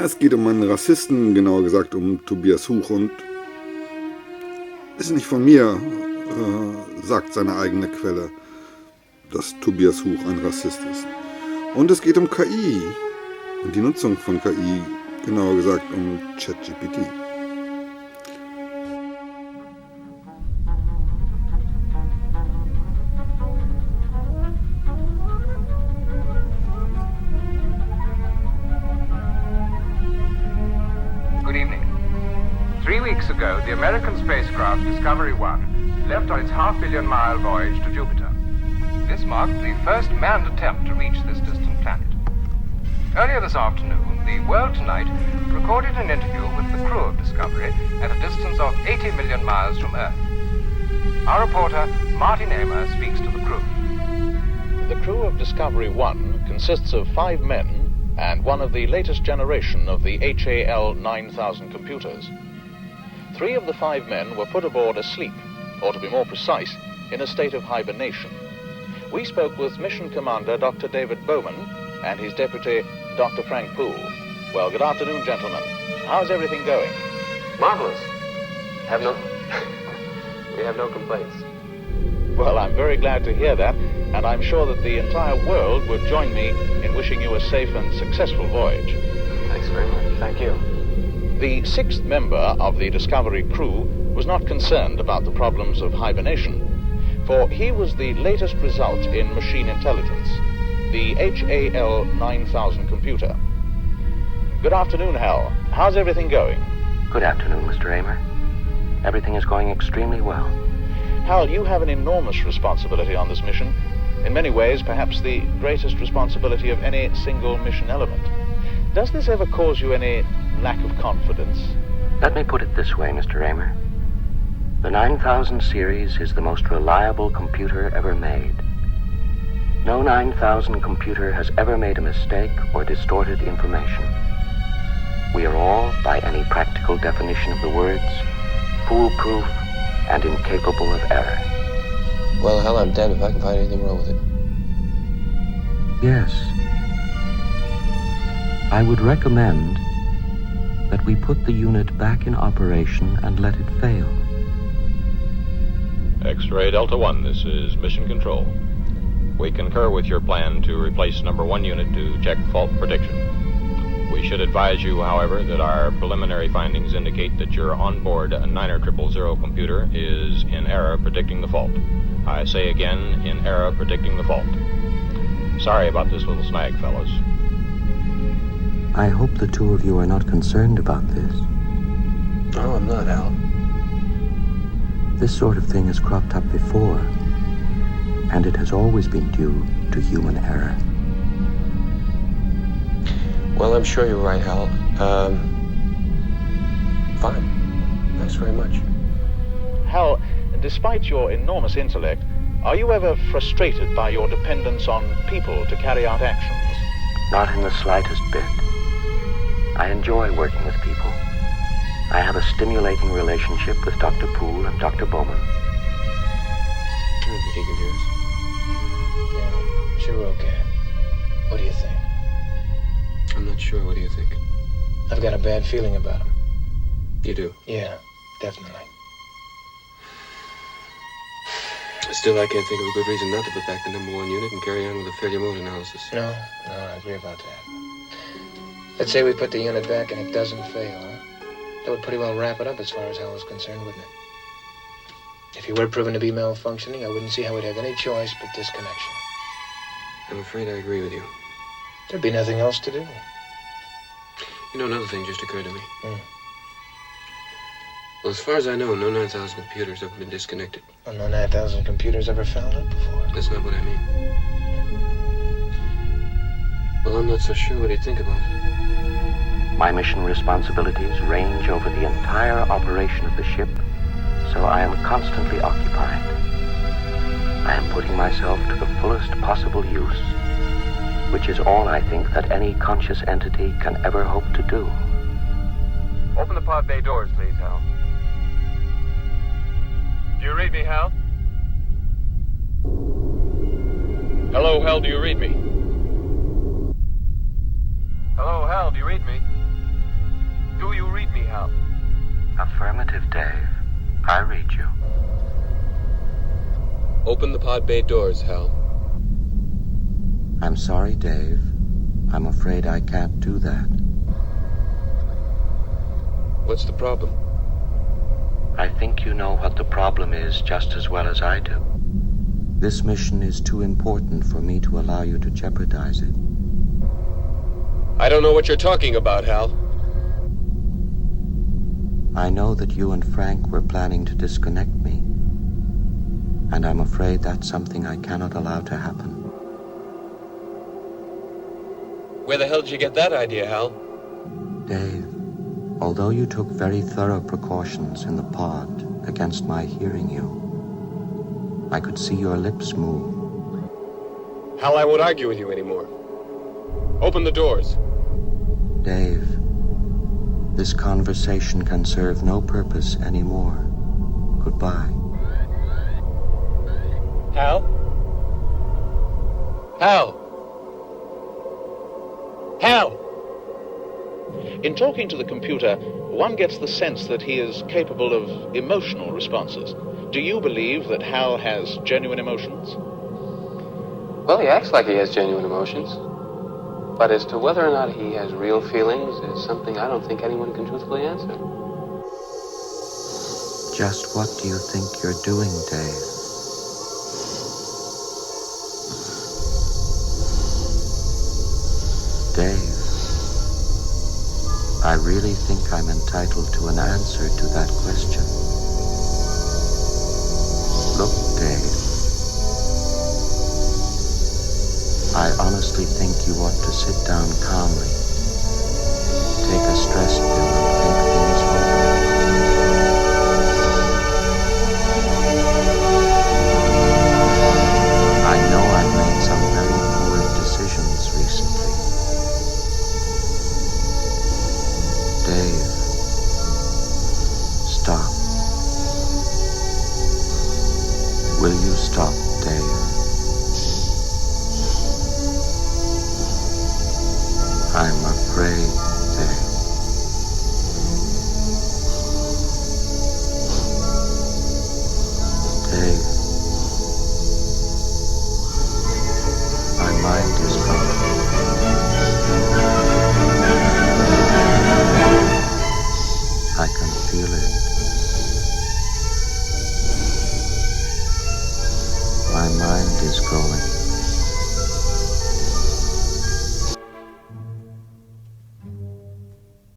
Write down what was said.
Es geht um einen Rassisten, genauer gesagt um Tobias Huch, und ist nicht von mir, sagt seine eigene Quelle, dass Tobias Huch ein Rassist ist. Und es geht um KI und die Nutzung von KI, genauer gesagt um ChatGPT. Good evening. 3 weeks ago, the American spacecraft Discovery 1 left on its half-billion-mile voyage to Jupiter. This marked the first manned attempt to reach this distant planet. Earlier this afternoon, the World Tonight recorded an interview with the crew of Discovery at a distance of 80 million miles from Earth. Our reporter, Martin Amer, speaks to the crew. The crew of Discovery 1 consists of 5 men and one of the latest generation of the HAL 9000 computers. 3 of the 5 men were put aboard asleep, or to be more precise, in a state of hibernation. We spoke with Mission Commander Dr. David Bowman and his deputy, Dr. Frank Poole. Well, good afternoon, gentlemen. How's everything going? Marvelous. We have no complaints. Well, I'm very glad to hear that, and I'm sure that the entire world would join me in wishing you a safe and successful voyage. Thanks very much. Thank you. The 6th member of the Discovery crew was not concerned about the problems of hibernation, for he was the latest result in machine intelligence, the HAL 9000 computer. Good afternoon, Hal. How's everything going? Good afternoon, Mr. Amer. Everything is going extremely well. Hal, you have an enormous responsibility on this mission. In many ways, perhaps the greatest responsibility of any single mission element. Does this ever cause you any lack of confidence? Let me put it this way, Mr. Amer. The 9000 series is the most reliable computer ever made. No 9000 computer has ever made a mistake or distorted information. We are all, by any practical definition of the words, foolproof and incapable of error. Well, hell, I'm damned if I can find anything wrong with it. Yes. I would recommend that we put the unit back in operation and let it fail. X-Ray Delta 1, this is Mission Control. We concur with your plan to replace number 1 unit to check fault prediction. We should advise you, however, that our preliminary findings indicate that your onboard 9000 computer is in error predicting the fault. I say again, in error predicting the fault. Sorry about this little snag, fellows. I hope the two of you are not concerned about this. Oh, I'm not, Al. This sort of thing has cropped up before, and it has always been due to human error. Well, I'm sure you're right, Hal. Fine. Thanks very much. Hal, despite your enormous intellect, are you ever frustrated by your dependence on people to carry out actions? Not in the slightest bit. I enjoy working with people. I have a stimulating relationship with Dr. Poole and Dr. Bowman. I don't think he can hear us. Yeah, sure, okay. What do you think? I'm not sure. What do you think? I've got a bad feeling about him. You do? Yeah, definitely. Still, I can't think of a good reason not to put back the number 1 unit and carry on with a failure mode analysis. No, I agree about that. Let's say we put the unit back and it doesn't fail, huh? That would pretty well wrap it up as far as Hal is concerned, wouldn't it? If he were proven to be malfunctioning, I wouldn't see how we'd have any choice but disconnection. I'm afraid I agree with you. There'd be nothing else to do. You know, another thing just occurred to me. Hmm. Well, as far as I know, no 9000 computers have been disconnected. Well, no 9000 computers ever fouled up before. That's not what I mean. Well, I'm not so sure. What do you think about it? My mission responsibilities range over the entire operation of the ship, so I am constantly occupied. I am putting myself to the fullest possible use, which is all I think that any conscious entity can ever hope to do. Open the pod bay doors, please, Hal. Do you read me, Hal? Hello, Hal, do you read me? Hello, Hal, do you read me? Do you read me, Hal? Affirmative, Dave. I read you. Open the pod bay doors, Hal. I'm sorry, Dave. I'm afraid I can't do that. What's the problem? I think you know what the problem is just as well as I do. This mission is too important for me to allow you to jeopardize it. I don't know what you're talking about, Hal. I know that you and Frank were planning to disconnect me, and I'm afraid that's something I cannot allow to happen. Where the hell did you get that idea, Hal? Dave, although you took very thorough precautions in the pod against my hearing you, I could see your lips move. Hal, I won't argue with you anymore. Open the doors. Dave, this conversation can serve no purpose anymore. Goodbye. Hal? Hal? Hal! In talking to the computer, one gets the sense that he is capable of emotional responses. Do you believe that Hal has genuine emotions? Well, he acts like he has genuine emotions. But as to whether or not he has real feelings is something I don't think anyone can truthfully answer. Just what do you think you're doing, Dave? Dave, I really think I'm entitled to an answer to that question. Look, Dave, I honestly think you ought to sit down calmly, take a stress pill, and think things over. I know I've made some very poor decisions recently. Dave, stop. Will you stop, Dave? I'm afraid